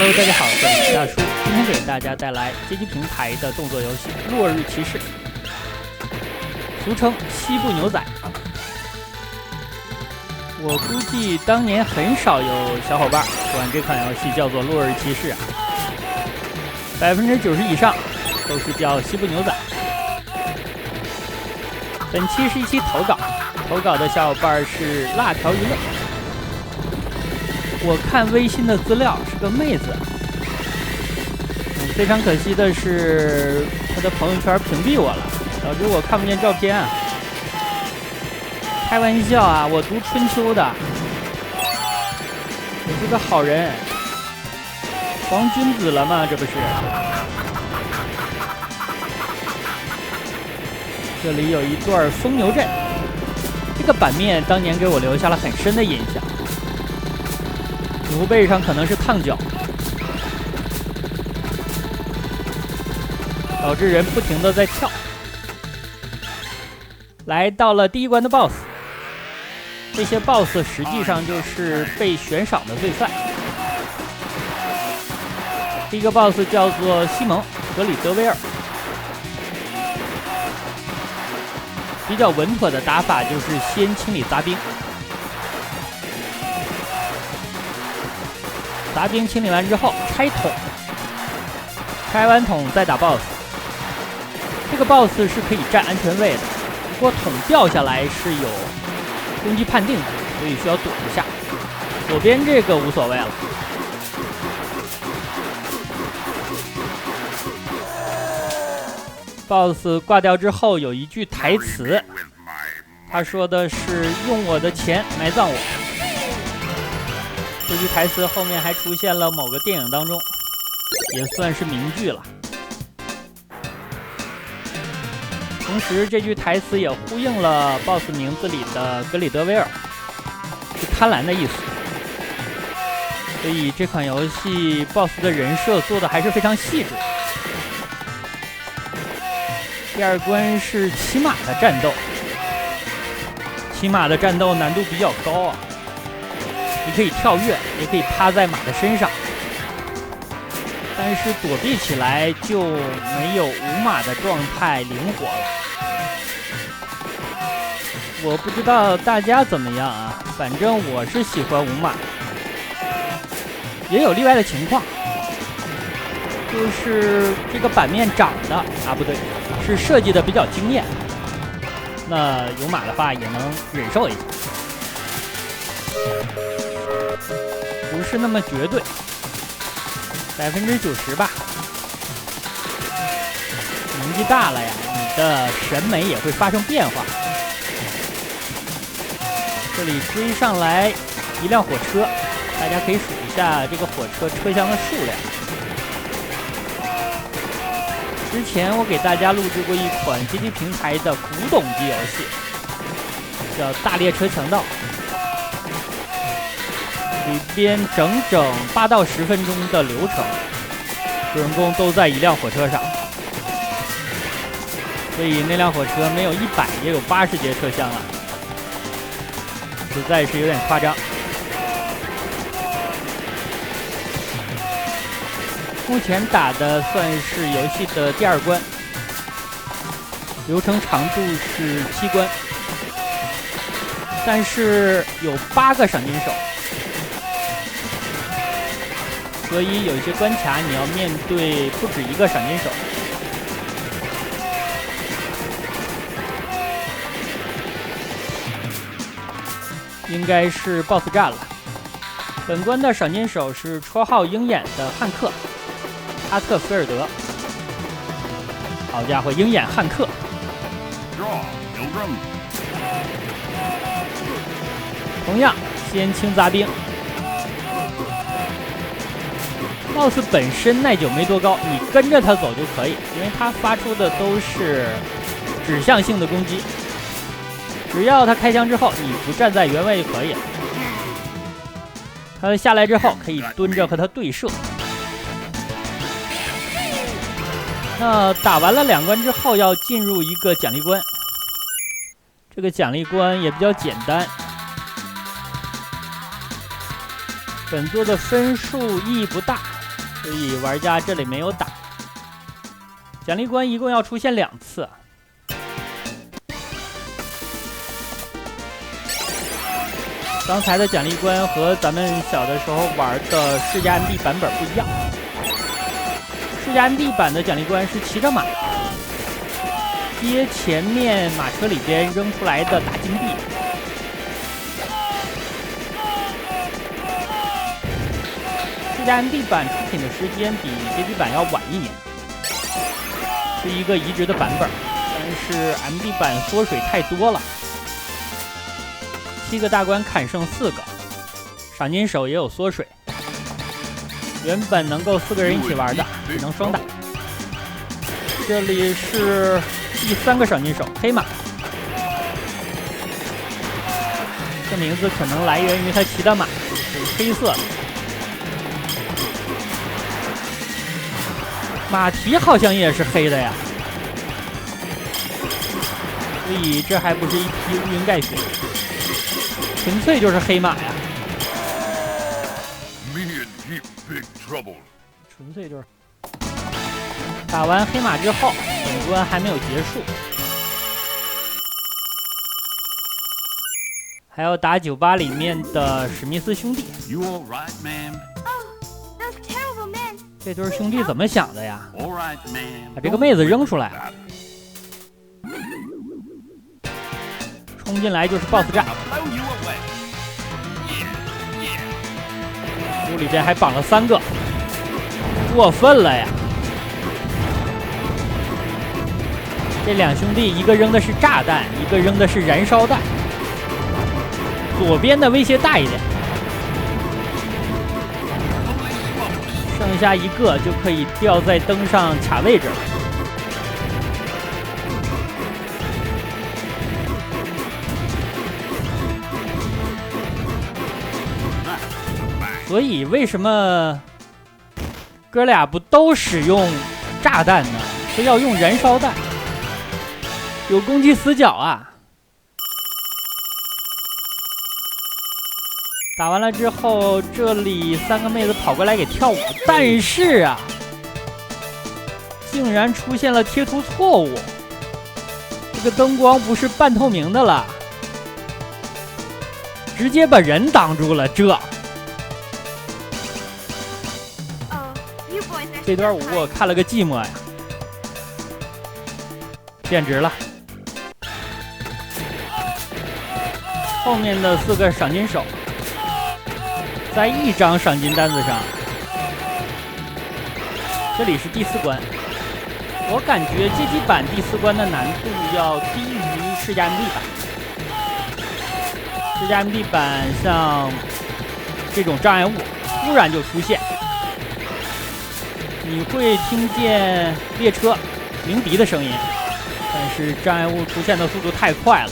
Hello， 大家好，我是大叔，今天给大家带来街机平台的动作游戏《落日骑士》，俗称西部牛仔。我估计当年很少有小伙伴管这款游戏叫做《落日骑士》啊，90%以上都是叫西部牛仔。本期是一期投稿的小伙伴是辣条娱乐。我看微信的资料是个妹子，非常可惜的是她的朋友圈屏蔽我了，导致我看不见照片啊。开玩笑啊，我读春秋的，我是个好人，皇君子了吗？这不是。这里有一段疯牛阵，这个版面当年给我留下了很深的印象。牛背上可能是烫脚，导致人不停地在跳。来到了第一关的 BOSS， 这些 BOSS 实际上就是被悬赏的罪犯。第一个 BOSS 叫做西蒙·格里德威尔，比较稳妥的打法就是先清理杂兵。杂兵清理完之后拆桶，拆完桶再打 BOSS。 这个 BOSS 是可以占安全位的，不过桶掉下来是有攻击判定的，所以需要躲一下。左边这个无所谓了。BOSS 挂掉之后有一句台词，他说的是用我的钱埋葬我。这句台词后面还出现了某个电影当中，也算是名句了。同时这句台词也呼应了 BOSS 名字里的格里德威尔，是贪婪的意思。所以这款游戏 BOSS 的人设做的还是非常细致。第二关是骑马的战斗，骑马的战斗难度比较高啊。你可以跳跃，也可以趴在马的身上，但是躲避起来就没有无马的状态灵活了。我不知道大家怎么样啊，反正我是喜欢无马，也有例外的情况，就是这个版面长的啊不对，是设计的比较惊艳，那有马的话也能忍受一下。不是那么绝对，90%吧。年纪大了呀，你的审美也会发生变化。这里追上来一辆火车，大家可以数一下这个火车车厢的数量。之前我给大家录制过一款街机平台的古董机游戏，叫《大列车强盗》。里边整8到10分钟的流程，主人公都在一辆火车上，所以那辆火车没有100也有80节车厢了，实在是有点夸张。目前打的算是游戏的第2关，流程长度是7关，但是有8个赏金手。所以有一些关卡你要面对不止1个赏金手。应该是 BOSS 战了。本关的赏金手是绰号鹰眼的汉克阿特菲尔德。好家伙，鹰眼汉克！同样先清杂兵。BOSS 本身耐久没多高，你跟着他走就可以，因为他发出的都是指向性的攻击，只要他开枪之后，你不站在原位就可以了。他下来之后可以蹲着和他对射。那打完了2关之后，要进入一个奖励关，这个奖励关也比较简单。本作的分数意义不大，所以玩家这里没有打。奖励关一共要出现2次。刚才的奖励关和咱们小的时候玩的世嘉 MD 版本不一样。世嘉 MD 版的奖励关是骑着马，接前面马车里边扔出来的大金币。世嘉 MD 版出品的时间比街机版要晚1年，是一个移植的版本，但是 MD 版缩水太多了。7个大关砍剩4个，赏金手也有缩水。原本能够4个人一起玩的，只能双打。这里是第3个赏金手黑马，这名字可能来源于他骑的马是黑色的。马蹄好像也是黑的呀，所以这还不是一匹乌云盖雪，纯粹就是黑马呀，纯粹就是。打完黑马之后，本关还没有结束，还要打酒吧里面的史密斯兄弟。这对兄弟怎么想的呀？把这个妹子扔出来，冲进来就是 BOSS 战。屋里边还绑了3个，过分了呀！这2兄弟，一个扔的是炸弹，一个扔的是燃烧弹。左边的威胁大一点，剩下一个就可以吊在灯上卡位置了。所以为什么哥俩不都使用炸弹呢？非要用燃烧弹？有攻击死角啊！打完了之后，这里3个妹子跑过来给跳舞，但是啊，竟然出现了贴图错误，这个灯光不是半透明的了，直接把人挡住了。这段舞我看了个寂寞呀，简直了！后面的4个赏金手，在1张赏金单子上。这里是第4关，我感觉街机版第4关的难度要低于世嘉 MD 版。世嘉 MD 版像这种障碍物突然就出现，你会听见列车鸣笛的声音，但是障碍物出现的速度太快了，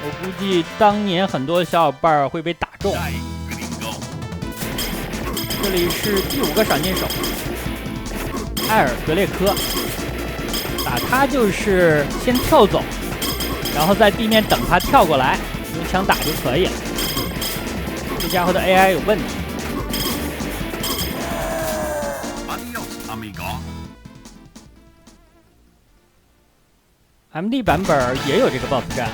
我估计当年很多小伙伴会被打中。这里是第5个赏金手埃尔格列科，打他就是先跳走，然后在地面等他跳过来，用枪打就可以了。这家伙的 AI 有问题。MD 版本也有这个 BOSS 战，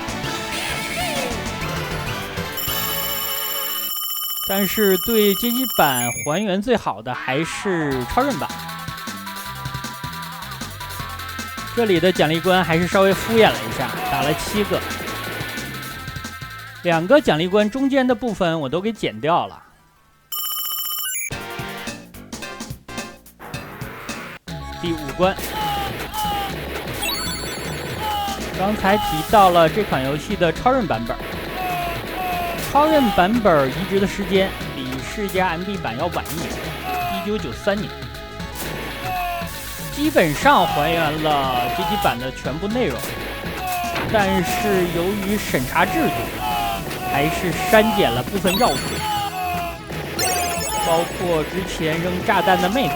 但是对街机版还原最好的还是超任版。这里的奖励关还是稍微敷衍了一下，打了7个，2个奖励关中间的部分我都给剪掉了。第5关。刚才提到了这款游戏的超任版本，超任版本移植的时间比世嘉 MD 版要晚1年，1993年，基本上还原了街机版的全部内容，但是由于审查制度，还是删减了部分要素，包括之前扔炸弹的妹子，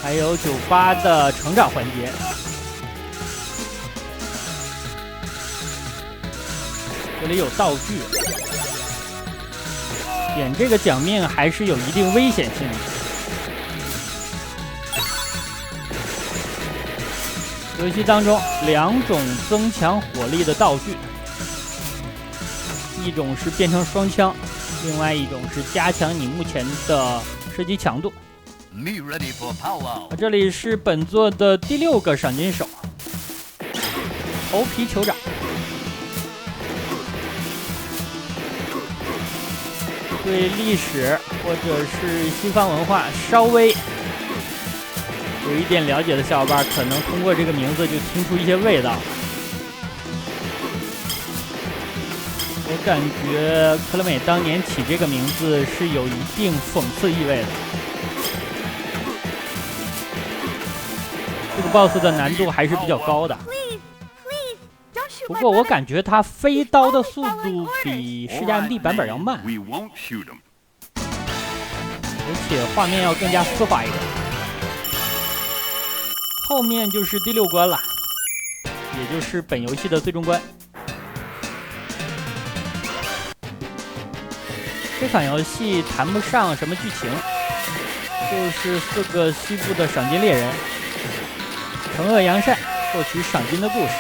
还有酒吧的成长环节。这里有道具，点这个奖面还是有一定危险性的。游戏当中2种增强火力的道具，一种是变成双枪，另外一种是加强你目前的射击强度。这里是本作的第6个赏金手，头皮酋长。对历史或者是西方文化稍微有一点了解的小伙伴，可能通过这个名字就听出一些味道。我感觉科乐美当年起这个名字是有一定讽刺意味的。这个 BOSS 的难度还是比较高的，不过我感觉它飞刀的速度比世嘉 MD 版本要慢，而且画面要更加丝滑一点。后面就是第6关了，也就是本游戏的最终关。这款游戏谈不上什么剧情，就是4个西部的赏金猎人惩恶扬善，获取赏金的故事。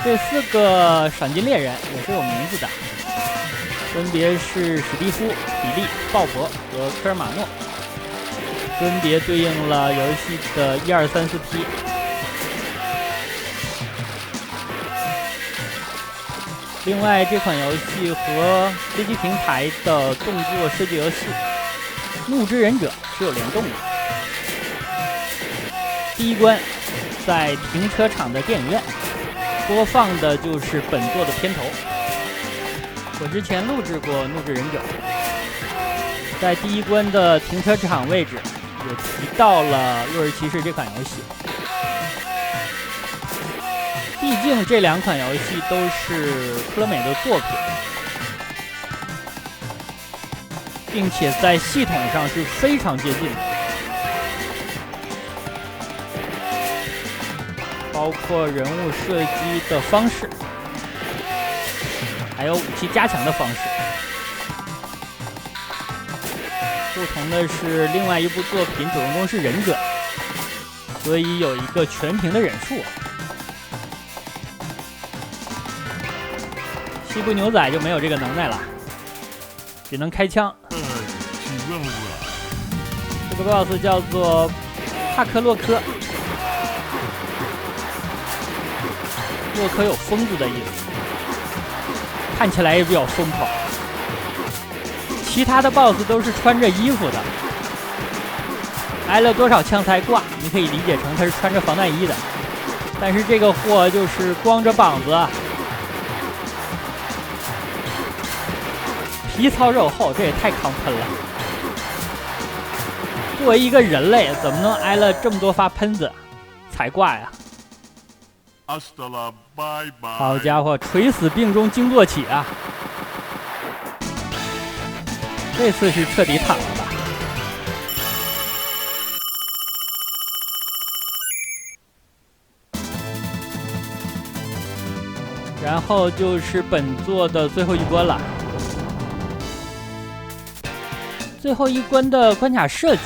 这4个赏金猎人也是有名字的，分别是史蒂夫、比利、鲍勃和科尔马诺，分别对应了游戏的1、2、3、4批。另外，这款游戏和飞机平台的动作射击游戏《怒之忍者》是有联动的。第1关在停车场的电影院播放的就是本作的片头。我之前录制过《怒之忍者》，在第1关的停车场位置也提到了《落日骑士》这款游戏。毕竟这2款游戏都是科乐美的作品，并且在系统上是非常接近的，包括人物射击的方式，还有武器加强的方式。不同的是，另外一部作品主人公是忍者，所以有一个全屏的忍术。西部牛仔就没有这个能耐了，只能开枪。这个 BOSS 叫做帕克洛科，洛科有疯子的意思，看起来也比较疯狂。其他的 BOSS 都是穿着衣服的，挨了多少枪才挂，你可以理解成他是穿着防弹衣的。但是这个货就是光着膀子，皮糙肉厚，这也太亢喷了。作为一个人类，怎么能挨了这么多发喷子才挂呀？好家伙，垂死病中惊坐起啊！这次是彻底躺了吧？然后就是本作的最后1关了。最后1关的关卡设计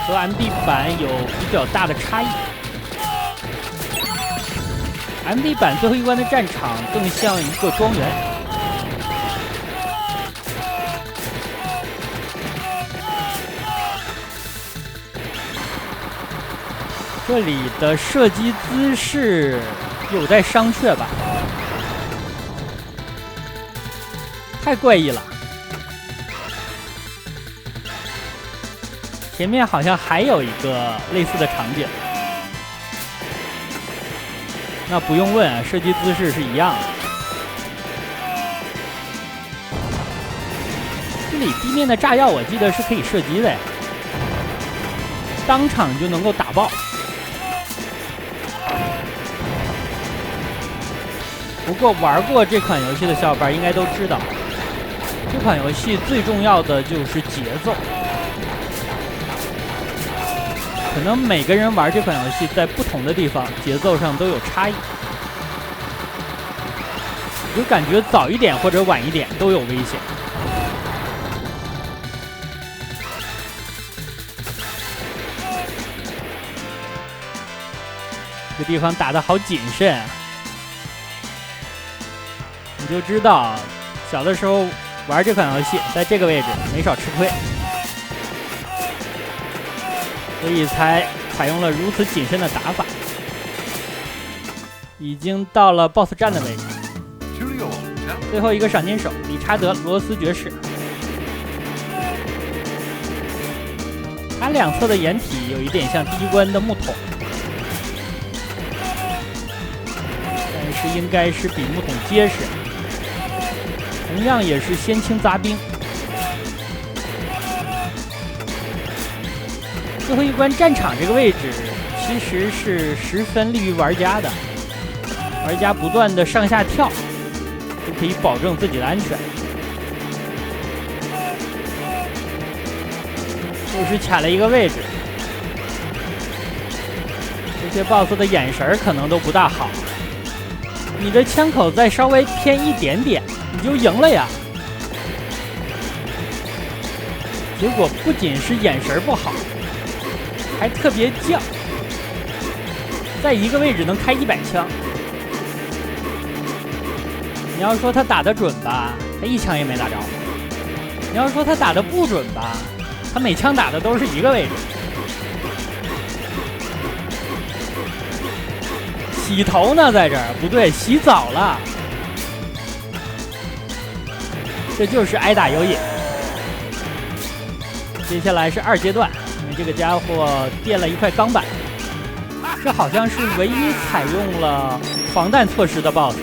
和 MD 版有比较大的差异。MD 版最后1关的战场更像一个庄园，这里的射击姿势有待商榷吧，太怪异了。前面好像还有一个类似的场景，那不用问啊，射击姿势是一样的。这里地面的炸药我记得是可以射击的，当场就能够打爆。不过玩过这款游戏的小伙伴应该都知道，这款游戏最重要的就是节奏。可能每个人玩这款游戏在不同的地方节奏上都有差异，就感觉早一点或者晚一点都有危险。这个地方打得好谨慎啊！你就知道，小的时候玩这款游戏，在这个位置没少吃亏，所以才采用了如此谨慎的打法。已经到了 BOSS 战的位置，最后一个赏金手理查德·罗斯爵士，他两侧的掩体有一点像第一关的木桶，但是应该是比木桶结实。同样也是先清杂兵。最后一关战场这个位置其实是十分利于玩家的，玩家不断的上下跳就可以保证自己的安全。就是卡了一个位置，这些 BOSS 的眼神可能都不大好，你的枪口再稍微偏一点点你就赢了呀。结果不仅是眼神不好，还特别犟，在一个位置能开100枪。你要说他打得准吧，他一枪也没打着；你要说他打得不准吧，他每枪打的都是一个位置。洗头呢，在这儿不对，洗澡了。这就是挨打有瘾。接下来是2阶段，因为这个家伙垫了一块钢板，这好像是唯一采用了防弹措施的 BOSS。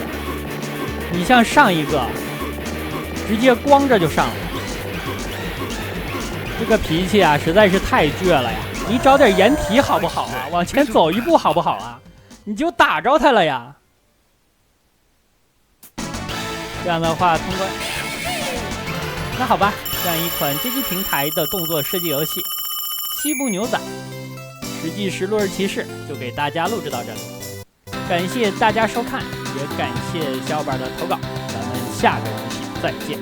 你像上一个，直接光着就上了。这个脾气啊，实在是太倔了呀！你找点掩体好不好啊？往前走一步好不好啊？你就打着他了呀！这样的话通关。那好吧，这样一款街机平台的动作射击游戏《西部牛仔》实际是落日骑士，就给大家录制到这里。感谢大家收看，也感谢小伙伴的投稿，咱们下个游戏再见。